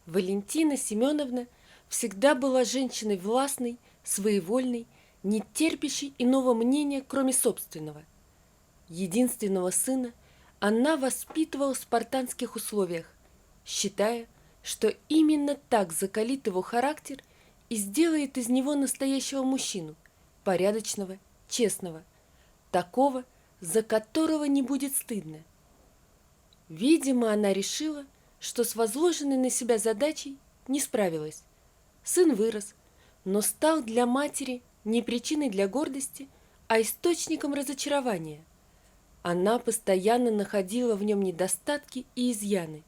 Валентина Семеновна всегда была женщиной властной, своевольной, не терпящей иного мнения, кроме собственного. Единственного сына она воспитывала в спартанских условиях, считая, что именно так закалит его характер и сделает из него настоящего мужчину, порядочного, честного, такого, за которого не будет стыдно. Видимо, она решила, что с возложенной на себя задачей не справилась. Сын вырос, но стал для матери не причиной для гордости, а источником разочарования. Она постоянно находила в нем недостатки и изъяны.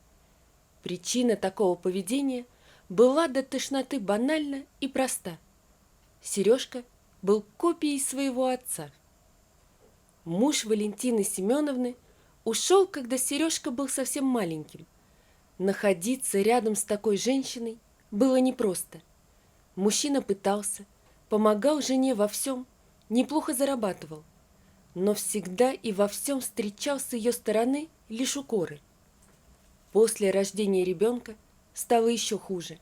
Причина такого поведения была до тошноты банальна и проста. Сережка был копией своего отца. Муж Валентины Семеновны ушел, когда Сережка был совсем маленьким. Находиться рядом с такой женщиной было непросто. Мужчина пытался, помогал жене во всем, неплохо зарабатывал, но всегда и во всем встречал с ее стороны лишь укоры. После рождения ребенка стало еще хуже.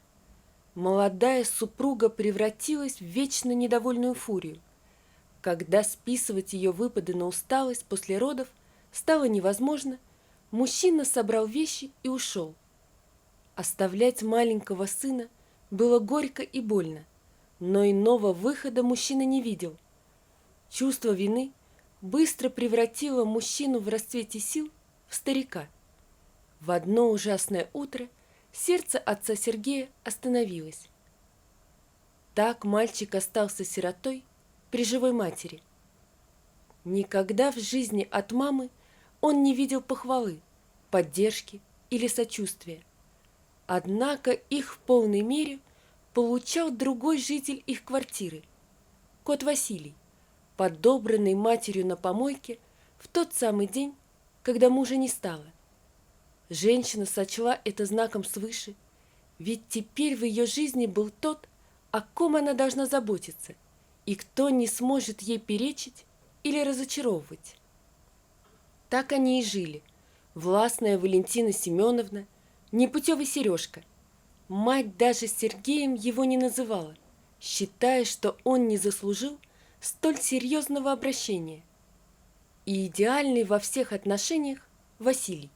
Молодая супруга превратилась в вечно недовольную фурию. Когда списывать ее выпады на усталость после родов стало невозможно, мужчина собрал вещи и ушел. Оставлять маленького сына было горько и больно, но иного выхода мужчина не видел. Чувство вины быстро превратило мужчину в расцвете сил в старика. В одно ужасное утро сердце отца Сергея остановилось. Так мальчик остался сиротой при живой матери. Никогда в жизни от мамы он не видел похвалы, поддержки или сочувствия. Однако их в полной мере получал другой житель их квартиры, кот Василий, подобранный матерью на помойке в тот самый день, когда мужа не стало. Женщина сочла это знаком свыше, ведь теперь в ее жизни был тот, о ком она должна заботиться, и кто не сможет ей перечить или разочаровывать. Так они и жили. Властная Валентина Семеновна, непутевый Сережка. Мать даже Сергеем его не называла, считая, что он не заслужил столь серьезного обращения. И идеальный во всех отношениях Василий.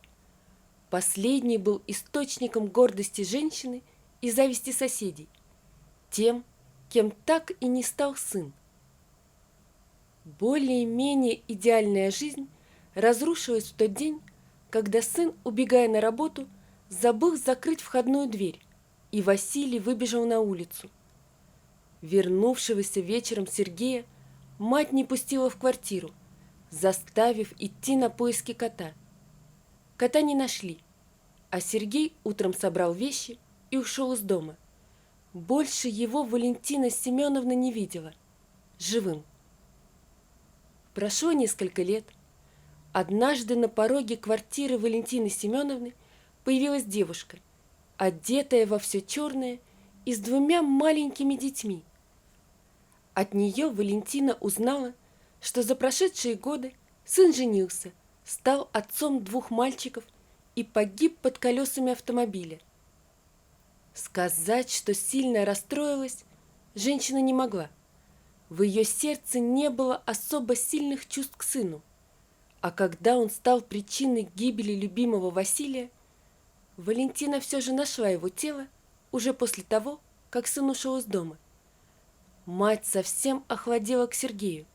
Последний был источником гордости женщины и зависти соседей, тем, кем так и не стал сын. Более-менее идеальная жизнь разрушилась в тот день, когда сын, убегая на работу, забыл закрыть входную дверь, и Василий выбежал на улицу. Вернувшегося вечером Сергея мать не пустила в квартиру, заставив идти на поиски кота. Кота не нашли, а Сергей утром собрал вещи и ушел из дома. Больше его Валентина Семеновна не видела живым. Прошло несколько лет. Однажды на пороге квартиры Валентины Семеновны появилась девушка, одетая во все черное и с двумя маленькими детьми. От нее Валентина узнала, что за прошедшие годы сын женился, стал отцом двух мальчиков и погиб под колесами автомобиля. Сказать, что сильно расстроилась, женщина не могла. В ее сердце не было особо сильных чувств к сыну. А когда он стал причиной гибели любимого Василия, Валентина все же нашла его тело уже после того, как сын ушел из дома. Мать совсем охладела к Сергею.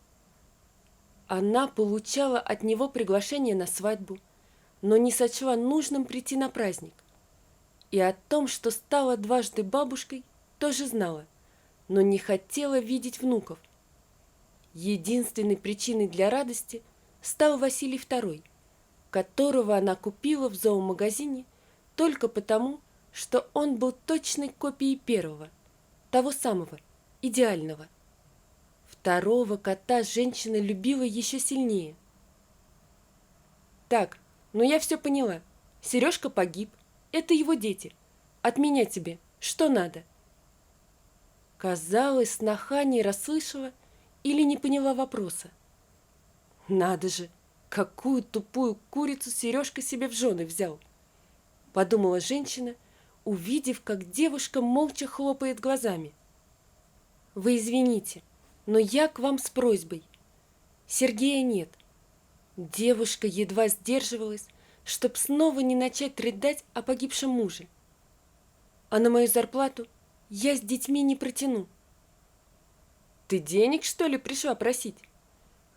Она получала от него приглашение на свадьбу, но не сочла нужным прийти на праздник. И о том, что стала дважды бабушкой, тоже знала, но не хотела видеть внуков. Единственной причиной для радости стал Василий II, которого она купила в зоомагазине только потому, что он был точной копией первого, того самого, идеального. Второго кота женщина любила еще сильнее. Так, ну я все поняла. Сережка погиб. Это его дети. От меня тебе что надо? Казалось, сноха не расслышала или не поняла вопроса. Надо же, какую тупую курицу Сережка себе в жены взял, подумала женщина, увидев, как девушка молча хлопает глазами. «Вы извините, но я к вам с просьбой. Сергея нет». Девушка едва сдерживалась, чтоб снова не начать рыдать о погибшем муже. «А на мою зарплату я с детьми не протяну». «Ты денег, что ли, пришла просить?»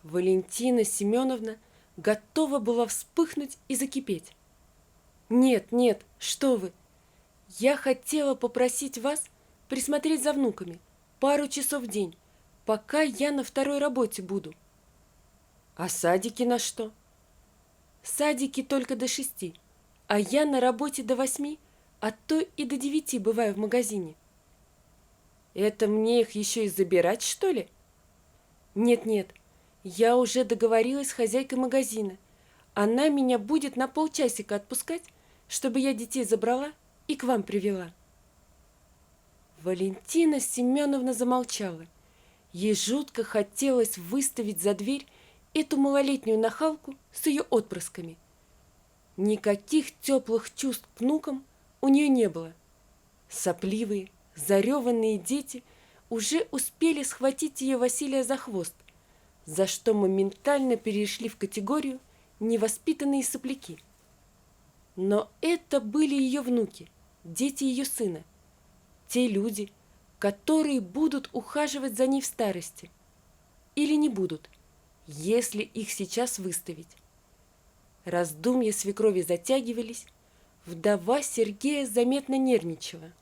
Валентина Семеновна готова была вспыхнуть и закипеть. «Нет, нет, что вы! Я хотела попросить вас присмотреть за внуками пару часов в день, пока я на второй работе буду». «А садики на что?» «Садики только до 6, а я на работе до 8, а то и до 9 бываю в магазине». «Это мне их еще и забирать, что ли?» «Нет-нет, я уже договорилась с хозяйкой магазина. Она меня будет на полчасика отпускать, чтобы я детей забрала и к вам привела». Валентина Семеновна замолчала. Ей жутко хотелось выставить за дверь эту малолетнюю нахалку с ее отпрысками. Никаких теплых чувств к внукам у нее не было. Сопливые, зареванные дети уже успели схватить ее Василия за хвост, за что моментально перешли в категорию невоспитанные сопляки. Но это были ее внуки, дети ее сына, те люди, которые будут ухаживать за ней в старости. Или не будут, если их сейчас выставить. Раздумья свекрови затягивались, вдова Сергея заметно нервничала.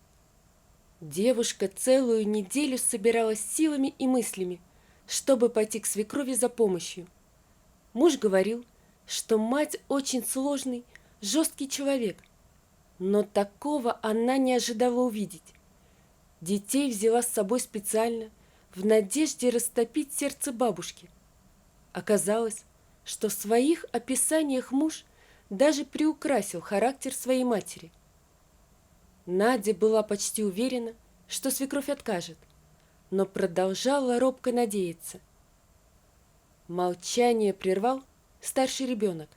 Девушка целую неделю собиралась силами и мыслями, чтобы пойти к свекрови за помощью. Муж говорил, что мать очень сложный, жесткий человек, но такого она не ожидала увидеть. Детей взяла с собой специально, в надежде растопить сердце бабушки. Оказалось, что в своих описаниях муж даже приукрасил характер своей матери. Надя была почти уверена, что свекровь откажет, но продолжала робко надеяться. Молчание прервал старший ребенок.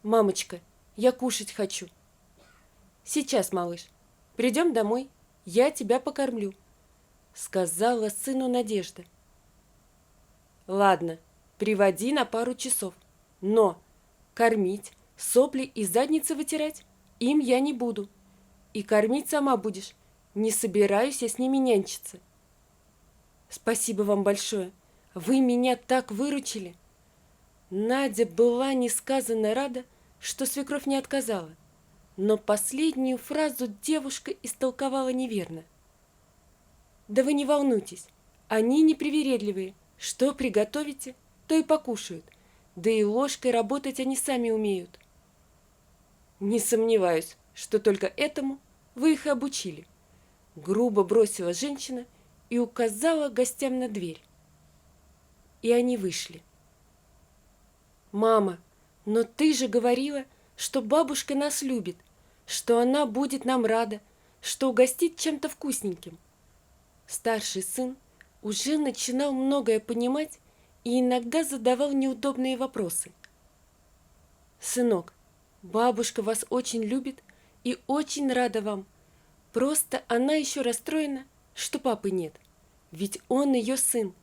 «Мамочка, я кушать хочу». «Сейчас, малыш, придем домой, я тебя покормлю», — сказала сыну Надежда. «Ладно, приводи на пару часов, но кормить, сопли и задницы вытирать им я не буду. И кормить сама будешь, не собираюсь я с ними нянчиться». «Спасибо вам большое, вы меня так выручили». Надя была несказанно рада, что свекровь не отказала, но последнюю фразу девушка истолковала неверно. «Да вы не волнуйтесь, они непривередливые, что приготовите, то и покушают, да и ложкой работать они сами умеют». «Не сомневаюсь, что только этому вы их и обучили», — грубо бросила женщина и указала гостям на дверь. И они вышли. «Мама, но ты же говорила, что бабушка нас любит, что она будет нам рада, что угостит чем-то вкусненьким». Старший сын уже начинал многое понимать и иногда задавал неудобные вопросы. «Сынок, бабушка вас очень любит и очень рада вам. Просто она еще расстроена, что папы нет, ведь он ее сын.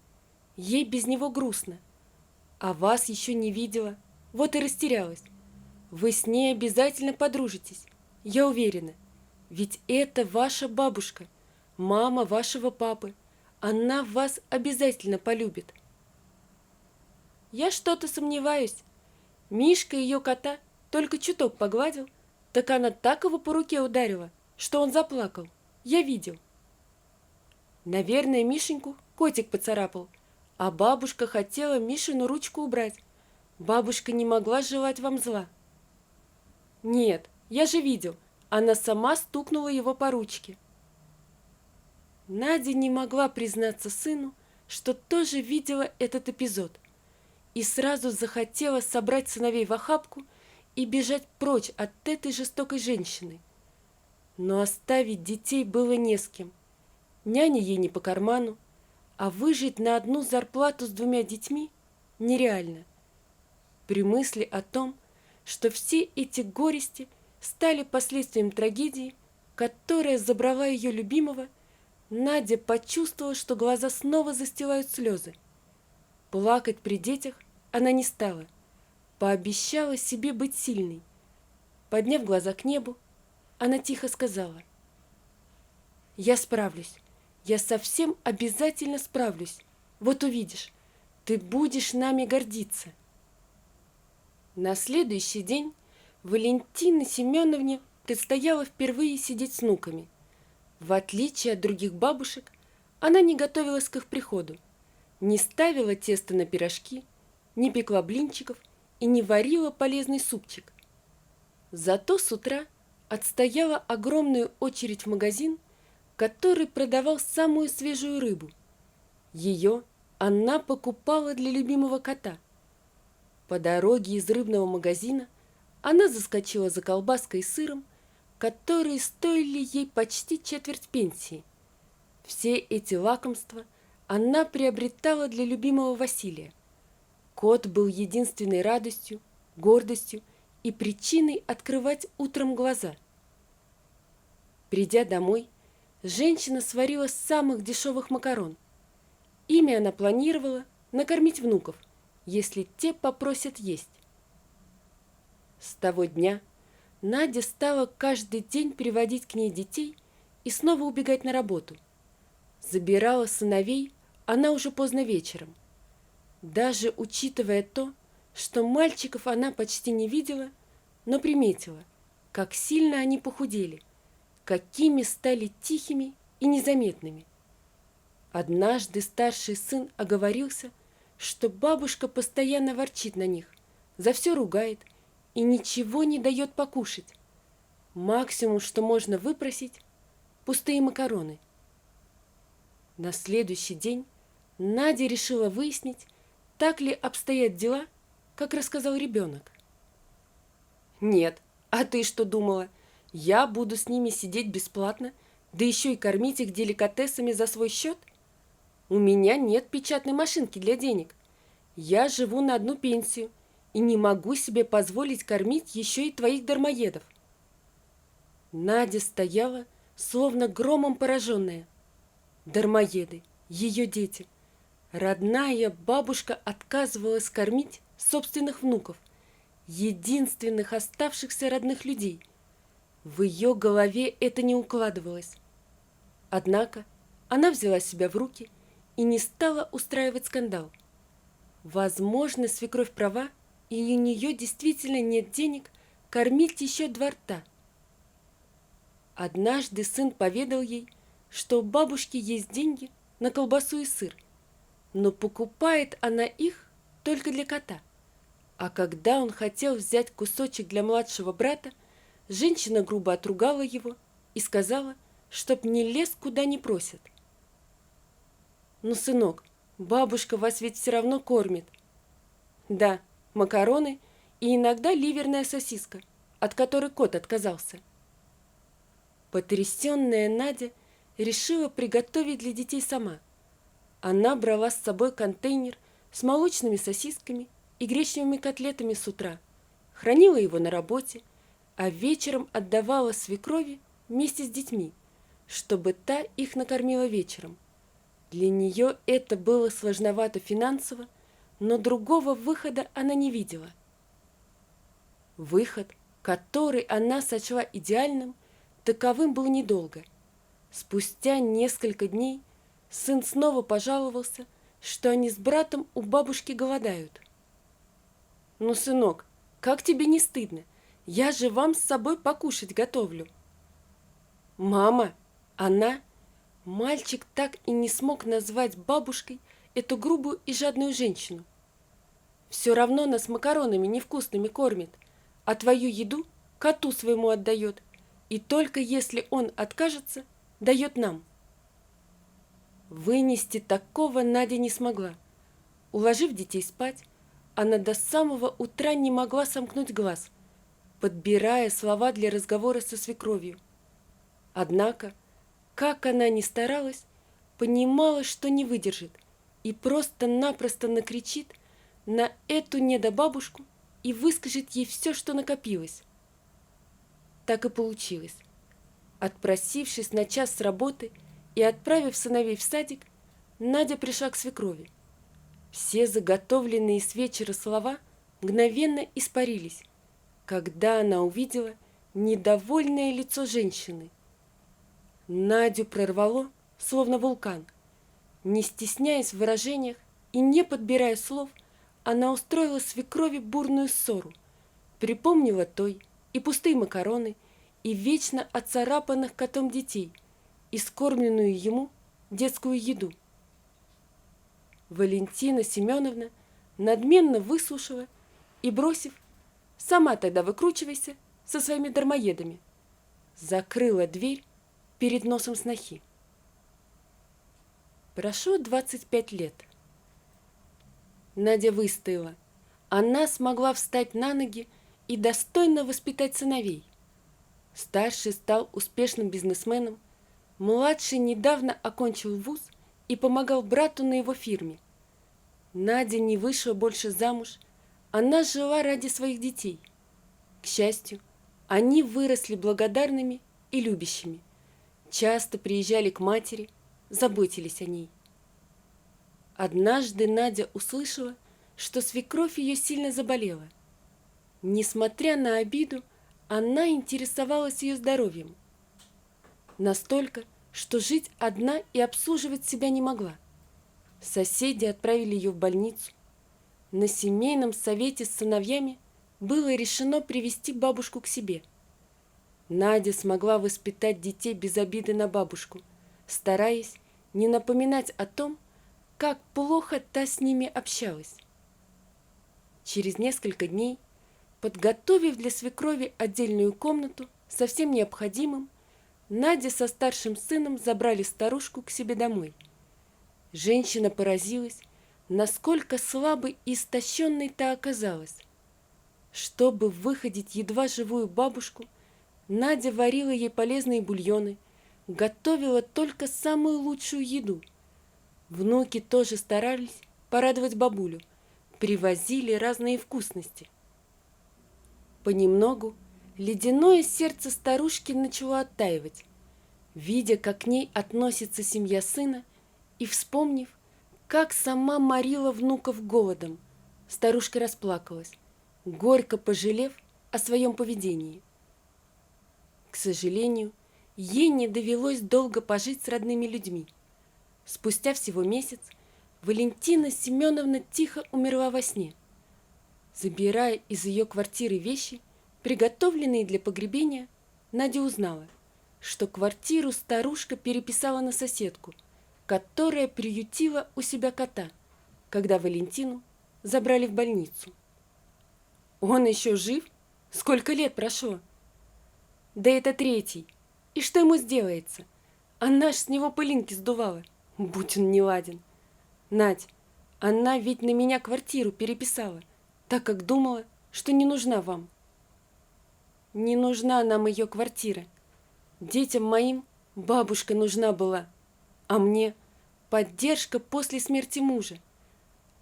Ей без него грустно. А вас еще не видела, вот и растерялась. Вы с ней обязательно подружитесь, я уверена. Ведь это ваша бабушка, мама вашего папы. Она вас обязательно полюбит». «Я что-то сомневаюсь. Мишка ее кота только чуток погладил, так она так его по руке ударила, что он заплакал. Я видел». «Наверное, Мишеньку котик поцарапал, а бабушка хотела Мишину ручку убрать. Бабушка не могла желать вам зла». «Нет, я же видел, она сама стукнула его по ручке». Надя не могла признаться сыну, что тоже видела этот эпизод, и сразу захотела собрать сыновей в охапку и бежать прочь от этой жестокой женщины. Но оставить детей было не с кем. Няня ей не по карману, а выжить на одну зарплату с 2 детьми нереально. При мысли о том, что все эти горести стали последствием трагедии, которая забрала ее любимого, Надя почувствовала, что глаза снова застилают слезы. Плакать при детях она не стала, пообещала себе быть сильной. Подняв глаза к небу, она тихо сказала: «Я справлюсь, я совсем обязательно справлюсь. Вот увидишь, ты будешь нами гордиться». На следующий день Валентине Семеновне предстояло впервые сидеть с внуками. В отличие от других бабушек, она не готовилась к их приходу, не ставила тесто на пирожки, не пекла блинчиков и не варила полезный супчик. Зато с утра отстояла огромную очередь в магазин, который продавал самую свежую рыбу. Ее она покупала для любимого кота. По дороге из рыбного магазина она заскочила за колбаской и сыром, которые стоили ей почти четверть пенсии. Все эти лакомства она приобретала для любимого Василия. Кот был единственной радостью, гордостью и причиной открывать утром глаза. Придя домой, женщина сварила самых дешевых макарон. Ими она планировала накормить внуков, если те попросят есть. С того дня Надя стала каждый день приводить к ней детей и снова убегать на работу. Забирала сыновей она уже поздно вечером. Даже учитывая то, что мальчиков она почти не видела, но приметила, как сильно они похудели, какими стали тихими и незаметными. Однажды старший сын оговорился, что бабушка постоянно ворчит на них, за все ругает и ничего не дает покушать. Максимум, что можно выпросить – пустые макароны. На следующий день Надя решила выяснить, так ли обстоят дела, как рассказал ребенок. «Нет, а ты что думала? Я буду с ними сидеть бесплатно, да еще и кормить их деликатесами за свой счет? У меня нет печатной машинки для денег. Я живу на одну пенсию и не могу себе позволить кормить еще и твоих дармоедов». Надя стояла, словно громом пораженная. Дармоеды, ее дети. Родная бабушка отказывалась кормить собственных внуков, единственных оставшихся родных людей. В ее голове это не укладывалось. Однако она взяла себя в руки и не стала устраивать скандал. Возможно, свекровь права, и у нее действительно нет денег кормить еще два рта. Однажды сын поведал ей, что у бабушки есть деньги на колбасу и сыр, но покупает она их только для кота. А когда он хотел взять кусочек для младшего брата, женщина грубо отругала его и сказала, чтоб не лез, куда не просят. «Ну, сынок, бабушка вас ведь все равно кормит». «Да, макароны и иногда ливерная сосиска, от которой кот отказался». Потрясенная Надя решила приготовить для детей сама. Она брала с собой контейнер с молочными сосисками и гречневыми котлетами с утра, хранила его на работе, а вечером отдавала свекрови вместе с детьми, чтобы та их накормила вечером. Для нее это было сложновато финансово, но другого выхода она не видела. Выход, который она сочла идеальным, таковым был недолго. Спустя несколько дней сын снова пожаловался, что они с братом у бабушки голодают. «Ну, сынок, как тебе не стыдно? Я же вам с собой покушать готовлю». «Мама, она...» Мальчик так и не смог назвать бабушкой эту грубую и жадную женщину. «Все равно нас макаронами невкусными кормит, а твою еду коту своему отдает, и только если он откажется, дает нам». Вынести такого Надя не смогла. Уложив детей спать, она до самого утра не могла сомкнуть глаз, подбирая слова для разговора со свекровью. Однако, как она ни старалась, понимала, что не выдержит, и просто-напросто накричит на эту недобабушку и выскажет ей все, что накопилось. Так и получилось. Отпросившись на час с работы и отправив сыновей в садик, Надя пришла к свекрови. Все заготовленные с вечера слова мгновенно испарились, когда она увидела недовольное лицо женщины. Надю прорвало, словно вулкан. Не стесняясь в выражениях и не подбирая слов, она устроила свекрови бурную ссору, припомнила той и пустые макароны, и вечно оцарапанных котом детей, и скормленную ему детскую еду. Валентина Семеновна надменно выслушала и, бросив «сама тогда выкручивайся со своими дармоедами», закрыла дверь перед носом снохи. Прошло 25 лет. Надя выстояла. Она смогла встать на ноги и достойно воспитать сыновей. Старший стал успешным бизнесменом, младший недавно окончил вуз и помогал брату на его фирме. Надя не вышла больше замуж, она жила ради своих детей. К счастью, они выросли благодарными и любящими, часто приезжали к матери, заботились о ней. Однажды Надя услышала, что свекровь ее сильно заболела. Несмотря на обиду, она интересовалась ее здоровьем. Настолько, что жить одна и обслуживать себя не могла. Соседи отправили ее в больницу. На семейном совете с сыновьями было решено привести бабушку к себе. Надя смогла воспитать детей без обиды на бабушку, стараясь не напоминать о том, как плохо та с ними общалась. Через несколько дней, подготовив для свекрови отдельную комнату со всем необходимым, Надя со старшим сыном забрали старушку к себе домой. Женщина поразилась, насколько слабой и истощенной та оказалась. Чтобы выходить едва живую бабушку, Надя варила ей полезные бульоны, готовила только самую лучшую еду. Внуки тоже старались порадовать бабулю, привозили разные вкусности. Понемногу ледяное сердце старушки начало оттаивать. Видя, как к ней относится семья сына, и вспомнив, как сама морила внуков голодом, старушка расплакалась, горько пожалев о своем поведении. К сожалению, ей не довелось долго пожить с родными людьми. Спустя всего месяц Валентина Семеновна тихо умерла во сне. Забирая из ее квартиры вещи, приготовленные для погребения, Надя узнала, что квартиру старушка переписала на соседку, которая приютила у себя кота, когда Валентину забрали в больницу. Он еще жив? Сколько лет прошло? Да это третий. И что ему сделается? Она ж с него пылинки сдувала, будь он неладен. Надь, она ведь на меня квартиру переписала, так как думала, что не нужна вам. Не нужна нам ее квартира. Детям моим бабушка нужна была, а мне поддержка после смерти мужа.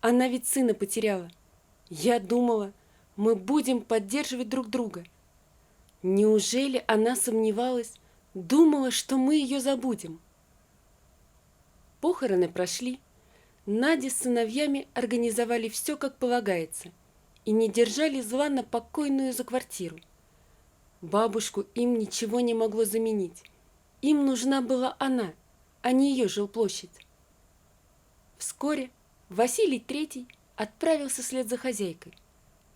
Она ведь сына потеряла. Я думала, мы будем поддерживать друг друга. Неужели она сомневалась, думала, что мы ее забудем? Похороны прошли. Надя с сыновьями организовали все, как полагается, и не держали зла на покойную за квартиру. Бабушку им ничего не могло заменить. Им нужна была она, а не ее жилплощадь. Вскоре Василий III отправился вслед за хозяйкой,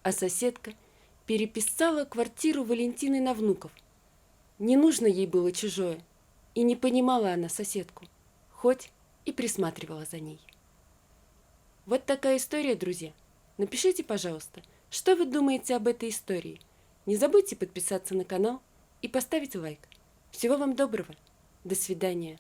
а соседка переписала квартиру Валентины на внуков. Не нужно ей было чужое, и не понимала она соседку, хоть и присматривала за ней. Вот такая история, друзья. Напишите, пожалуйста, что вы думаете об этой истории. Не забудьте подписаться на канал и поставить лайк. Всего вам доброго. До свидания.